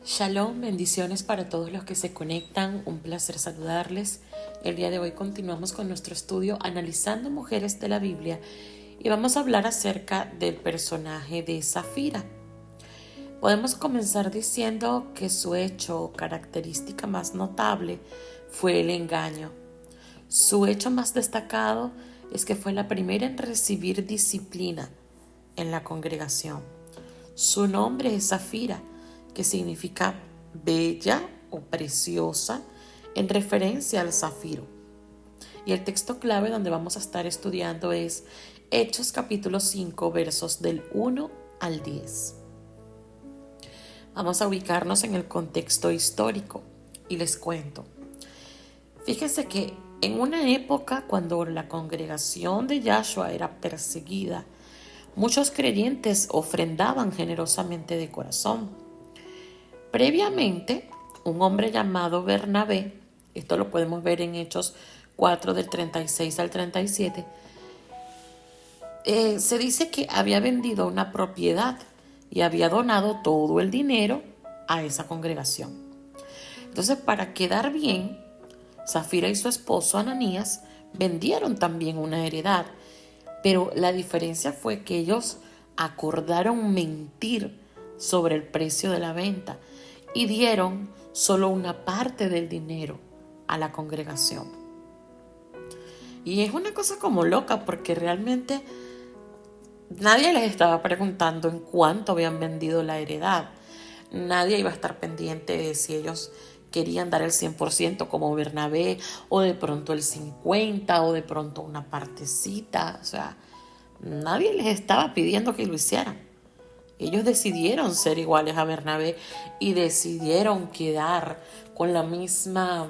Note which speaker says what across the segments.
Speaker 1: Shalom, bendiciones para todos los que se conectan, un placer saludarles. El día de hoy continuamos con nuestro estudio analizando mujeres de la Biblia y vamos a hablar acerca del personaje de Safira. Podemos comenzar diciendo que su hecho o característica más notable fue el engaño. Su hecho más destacado es que fue la primera en recibir disciplina en la congregación. Su nombre es Safira, que significa bella o preciosa, en referencia al zafiro. Y el texto clave donde vamos a estar estudiando es Hechos capítulo 5, versos del 1 al 10. Vamos a ubicarnos en el contexto histórico y les cuento. Fíjense que en una época cuando la congregación de Yahshua era perseguida, muchos creyentes ofrendaban generosamente de corazón. Previamente, un hombre llamado Bernabé, esto lo podemos ver en Hechos 4 del 36 al 37, se dice que había vendido una propiedad y había donado todo el dinero a esa congregación. Entonces, para quedar bien, Safira y su esposo Ananías vendieron también una heredad, pero la diferencia fue que ellos acordaron mentir sobre el precio de la venta y dieron solo una parte del dinero a la congregación. Y es una cosa como loca porque realmente nadie les estaba preguntando en cuánto habían vendido la heredad. Nadie iba a estar pendiente de si ellos querían dar el 100% como Bernabé, o de pronto el 50%, o de pronto una partecita. O sea, nadie les estaba pidiendo que lo hicieran. Ellos decidieron ser iguales a Bernabé y decidieron quedar con la misma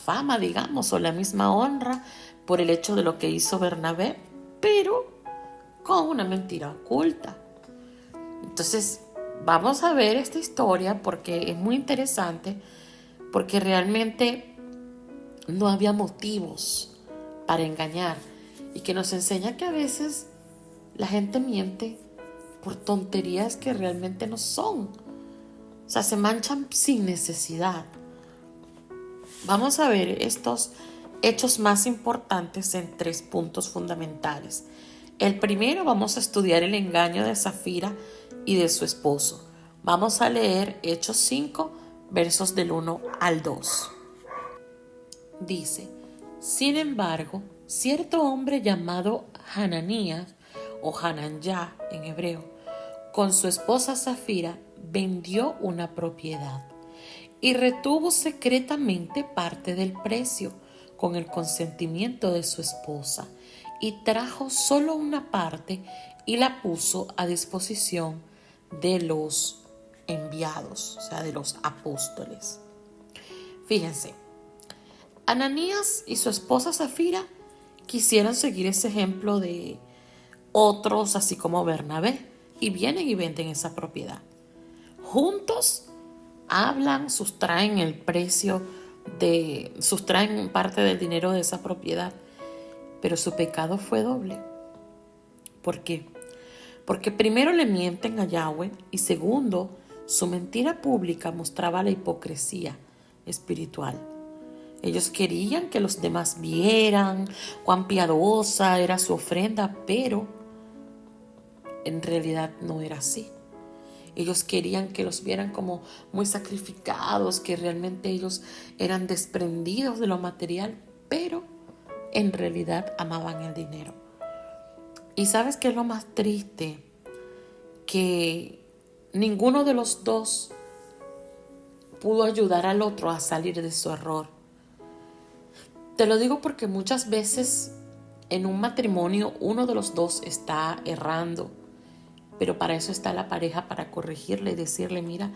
Speaker 1: fama, digamos, o la misma honra por el hecho de lo que hizo Bernabé, pero con una mentira oculta. Entonces, vamos a ver esta historia porque es muy interesante, porque realmente no había motivos para engañar y que nos enseña que a veces la gente miente por tonterías que realmente no son. O sea, se manchan sin necesidad. Vamos a ver estos hechos más importantes en 3 puntos fundamentales. El primero, vamos a estudiar el engaño de Safira y de su esposo. Vamos a leer Hechos 5, versos del 1 al 2. Dice: sin embargo, cierto hombre llamado Hananías, o Hananyá en hebreo, con su esposa Safira vendió una propiedad y retuvo secretamente parte del precio con el consentimiento de su esposa, y trajo solo una parte y la puso a disposición de los enviados, o sea, de los apóstoles. Fíjense, Ananías y su esposa Safira quisieron seguir ese ejemplo de otros, así como Bernabé, y vienen y venden esa propiedad. Juntos hablan, sustraen el precio sustraen parte del dinero de esa propiedad, pero su pecado fue doble. ¿Por qué? Porque primero le mienten a Yahweh y segundo, su mentira pública mostraba la hipocresía espiritual. Ellos querían que los demás vieran cuán piadosa era su ofrenda, pero en realidad no era así. Ellos querían que los vieran como muy sacrificados, que realmente ellos eran desprendidos de lo material, pero en realidad amaban el dinero. ¿Y sabes qué es lo más triste? Que ninguno de los dos pudo ayudar al otro a salir de su error. Te lo digo porque muchas veces en un matrimonio uno de los dos está errando, pero para eso está la pareja, para corregirle y decirle: mira,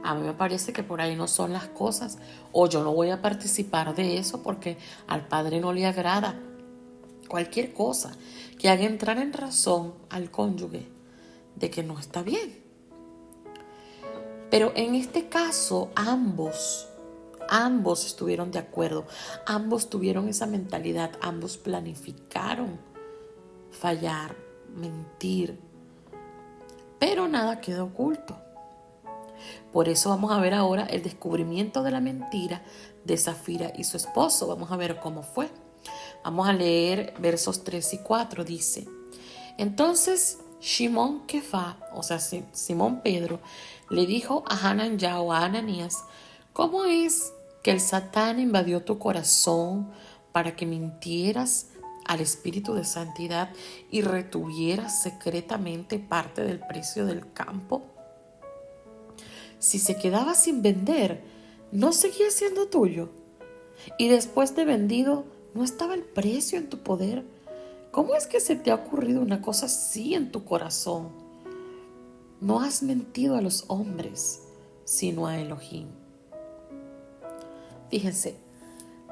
Speaker 1: a mí me parece que por ahí no son las cosas, o yo no voy a participar de eso porque al padre no le agrada. Cualquier cosa que haga entrar en razón al cónyuge de que no está bien. Pero en este caso ambos estuvieron de acuerdo, ambos tuvieron esa mentalidad, ambos planificaron fallar, mentir, pero nada quedó oculto. Por eso vamos a ver ahora el descubrimiento de la mentira de Zafira y su esposo. Vamos a ver cómo fue. Vamos a leer versos 3 y 4. Dice: entonces Shimón Kefá, o sea, Simón Pedro, le dijo a Hananiah o a Ananías: ¿cómo es que el Satán invadió tu corazón para que mintieras al Espíritu de Santidad y retuvieras secretamente parte del precio del campo? Si se quedaba sin vender, ¿no seguía siendo tuyo? Y después de vendido, ¿no estaba el precio en tu poder? ¿Cómo es que se te ha ocurrido una cosa así en tu corazón? No has mentido a los hombres, sino a Elohim. Fíjense,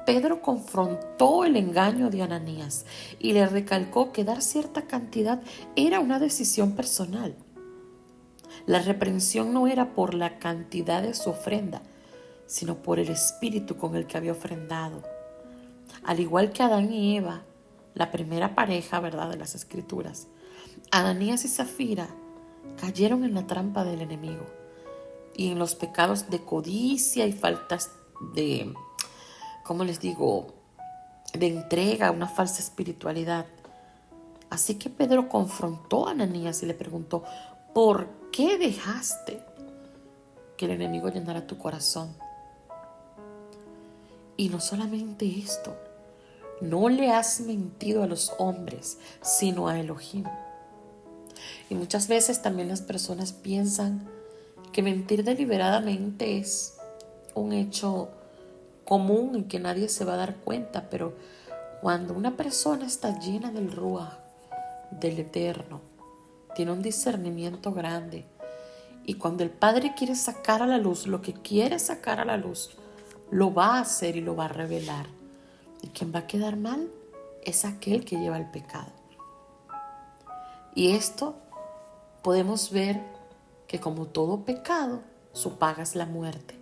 Speaker 1: Pedro confrontó el engaño de Ananías y le recalcó que dar cierta cantidad era una decisión personal. La reprensión no era por la cantidad de su ofrenda, sino por el espíritu con el que había ofrendado. Al igual que Adán y Eva, la primera pareja, ¿verdad?, de las Escrituras, Ananías y Zafira cayeron en la trampa del enemigo y en los pecados de codicia y faltas de, ¿cómo les digo?, de entrega, una falsa espiritualidad. Así que Pedro confrontó a Ananías y le preguntó: ¿por qué dejaste que el enemigo llenara tu corazón? Y no solamente esto, no le has mentido a los hombres, sino a Elohim. Y muchas veces también las personas piensan que mentir deliberadamente es un hecho común y que nadie se va a dar cuenta, pero cuando una persona está llena del Ruach, del Eterno, tiene un discernimiento grande, y cuando el Padre quiere sacar a la luz lo que quiere sacar a la luz, lo va a hacer y lo va a revelar. Y quien va a quedar mal es aquel que lleva el pecado. Y esto podemos ver que, como todo pecado, su paga es la muerte.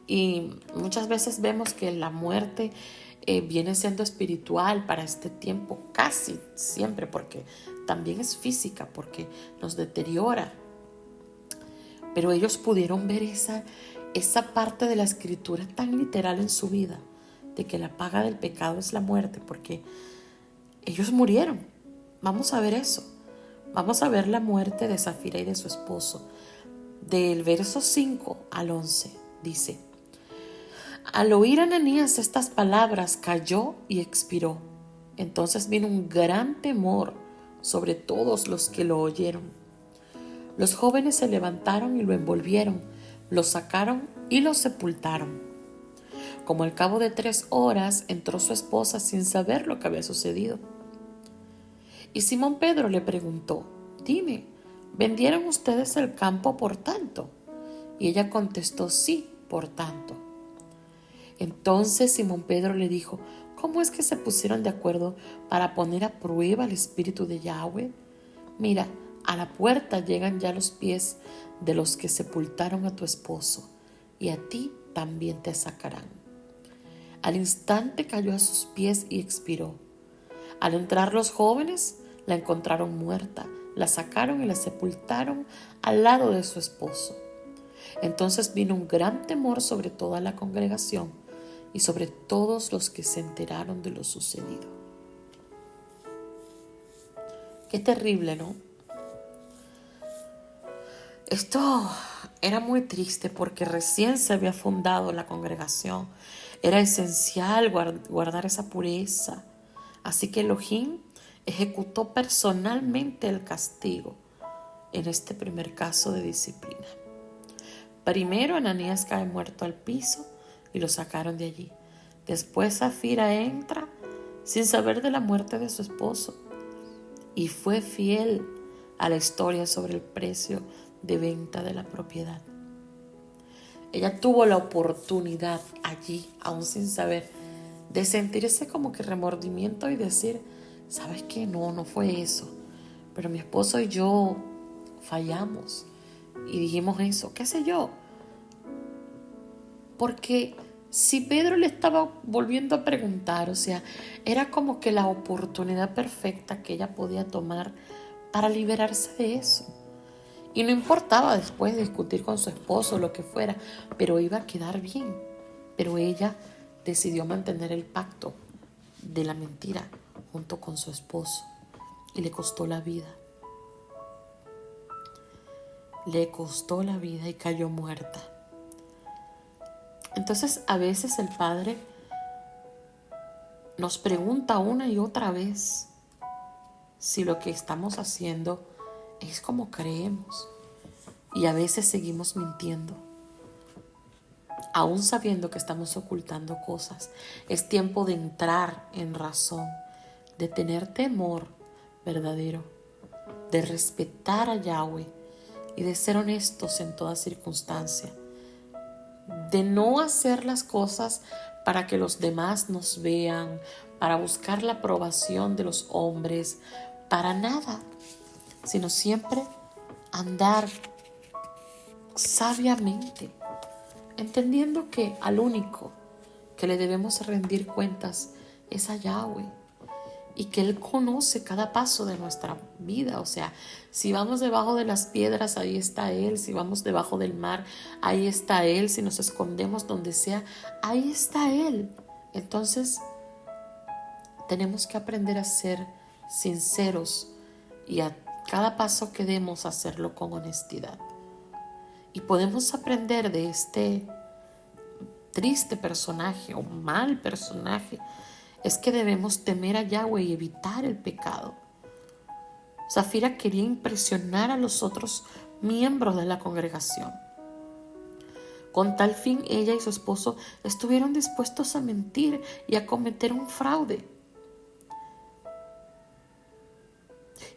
Speaker 1: Y muchas veces vemos que la muerte viene siendo espiritual para este tiempo, casi siempre, porque también es física, porque nos deteriora. Pero ellos pudieron ver esa parte de la Escritura tan literal en su vida, de que la paga del pecado es la muerte, porque ellos murieron. Vamos a ver eso. Vamos a ver la muerte de Zafira y de su esposo. Del verso 5 al 11 dice: al oír Ananías estas palabras, cayó y expiró. Entonces vino un gran temor sobre todos los que lo oyeron. Los jóvenes se levantaron y lo envolvieron, lo sacaron y lo sepultaron. Como al cabo de 3 horas entró su esposa sin saber lo que había sucedido. Y Simón Pedro le preguntó: dime, ¿vendieron ustedes el campo por tanto? Y ella contestó: sí, por tanto. Entonces Simón Pedro le dijo: ¿cómo es que se pusieron de acuerdo para poner a prueba el espíritu de Yahweh? Mira, a la puerta llegan ya los pies de los que sepultaron a tu esposo, y a ti también te sacarán. Al instante cayó a sus pies y expiró. Al entrar los jóvenes, la encontraron muerta, la sacaron y la sepultaron al lado de su esposo. Entonces vino un gran temor sobre toda la congregación y sobre todos los que se enteraron de lo sucedido. Qué terrible, ¿no? Esto era muy triste porque recién se había fundado la congregación. Era esencial guardar esa pureza. Así que Elohim ejecutó personalmente el castigo en este primer caso de disciplina. Primero Ananías cae muerto al piso y lo sacaron de allí. Después Zafira entra sin saber de la muerte de su esposo y fue fiel a la historia sobre el precio de venta de la propiedad. Ella tuvo la oportunidad allí, aún sin saber, de sentirse como que remordimiento y decir: ¿sabes qué? No fue eso. Pero mi esposo y yo fallamos y dijimos eso, qué sé yo. Porque si Pedro le estaba volviendo a preguntar, o sea, era como que la oportunidad perfecta que ella podía tomar para liberarse de eso. Y no importaba después discutir con su esposo o lo que fuera, pero iba a quedar bien. Pero ella decidió mantener el pacto de la mentira junto con su esposo y le costó la vida. Le costó la vida y cayó muerta. Entonces a veces el Padre nos pregunta una y otra vez si lo que estamos haciendo es como creemos. Y a veces seguimos mintiendo, aún sabiendo que estamos ocultando cosas. Es tiempo de entrar en razón, de tener temor verdadero, de respetar a Yahweh y de ser honestos en toda circunstancia, de no hacer las cosas para que los demás nos vean, para buscar la aprobación de los hombres, para nada, sino siempre andar sabiamente, entendiendo que al único que le debemos rendir cuentas es a Yahweh y que Él conoce cada paso de nuestra vida. O sea, si vamos debajo de las piedras, ahí está Él. Si vamos debajo del mar, ahí está Él. Si nos escondemos donde sea, ahí está Él. Entonces, tenemos que aprender a ser sinceros y a cada paso que demos hacerlo con honestidad. Y podemos aprender de este triste personaje o mal personaje, es que debemos temer a Yahweh y evitar el pecado. Zafira quería impresionar a los otros miembros de la congregación. Con tal fin, ella y su esposo estuvieron dispuestos a mentir y a cometer un fraude.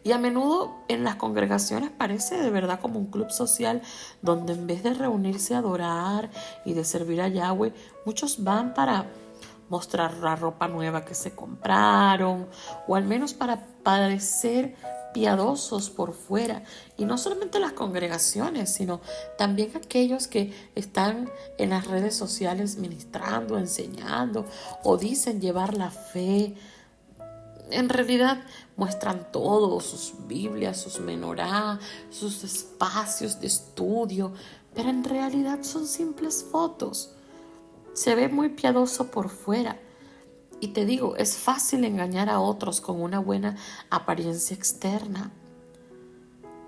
Speaker 1: Y a menudo en las congregaciones parece de verdad como un club social donde en vez de reunirse a adorar y de servir a Yahweh, muchos van para mostrar la ropa nueva que se compraron o al menos para parecer piadosos por fuera. Y no solamente las congregaciones, sino también aquellos que están en las redes sociales ministrando, enseñando o dicen llevar la fe. En realidad muestran todo, sus Biblias, sus menorá, sus espacios de estudio, pero en realidad son simples fotos. Se ve muy piadoso por fuera. Y te digo, es fácil engañar a otros con una buena apariencia externa,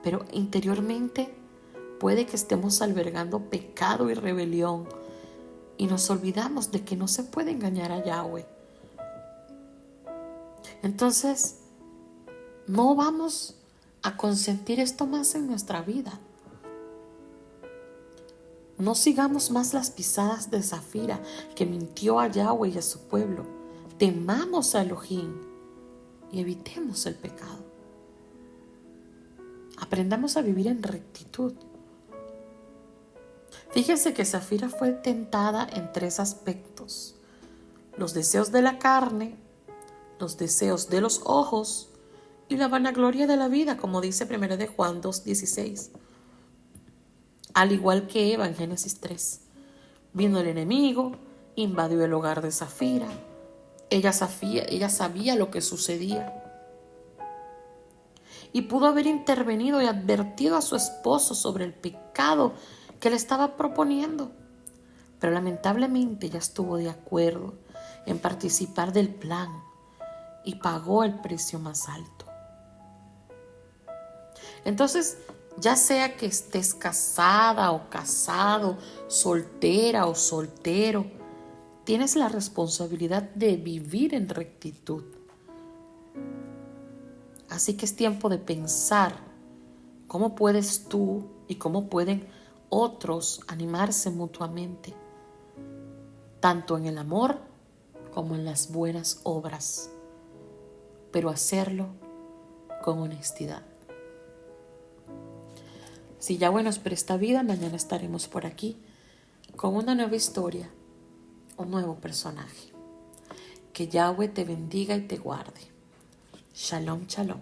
Speaker 1: pero interiormente puede que estemos albergando pecado y rebelión y nos olvidamos de que no se puede engañar a Yahweh. Entonces, no vamos a consentir esto más en nuestra vida. No sigamos más las pisadas de Zafira, que mintió a Yahweh y a su pueblo. Temamos a Elohim y evitemos el pecado. Aprendamos a vivir en rectitud. Fíjense que Zafira fue tentada en 3 aspectos: los deseos de la carne, los deseos de los ojos y la vanagloria de la vida, como dice 1 de Juan 2:16. Al igual que Eva en Génesis 3. Vino el enemigo, invadió el hogar de Zafira. Ella sabía lo que sucedía y pudo haber intervenido y advertido a su esposo sobre el pecado que le estaba proponiendo. Pero lamentablemente ella estuvo de acuerdo en participar del plan y pagó el precio más alto. Entonces, ya sea que estés casada o casado, soltera o soltero, tienes la responsabilidad de vivir en rectitud. Así que es tiempo de pensar cómo puedes tú y cómo pueden otros animarse mutuamente, tanto en el amor como en las buenas obras, pero hacerlo con honestidad. Si Yahweh nos presta vida, mañana estaremos por aquí con una nueva historia, un nuevo personaje. Que Yahweh te bendiga y te guarde. Shalom, shalom.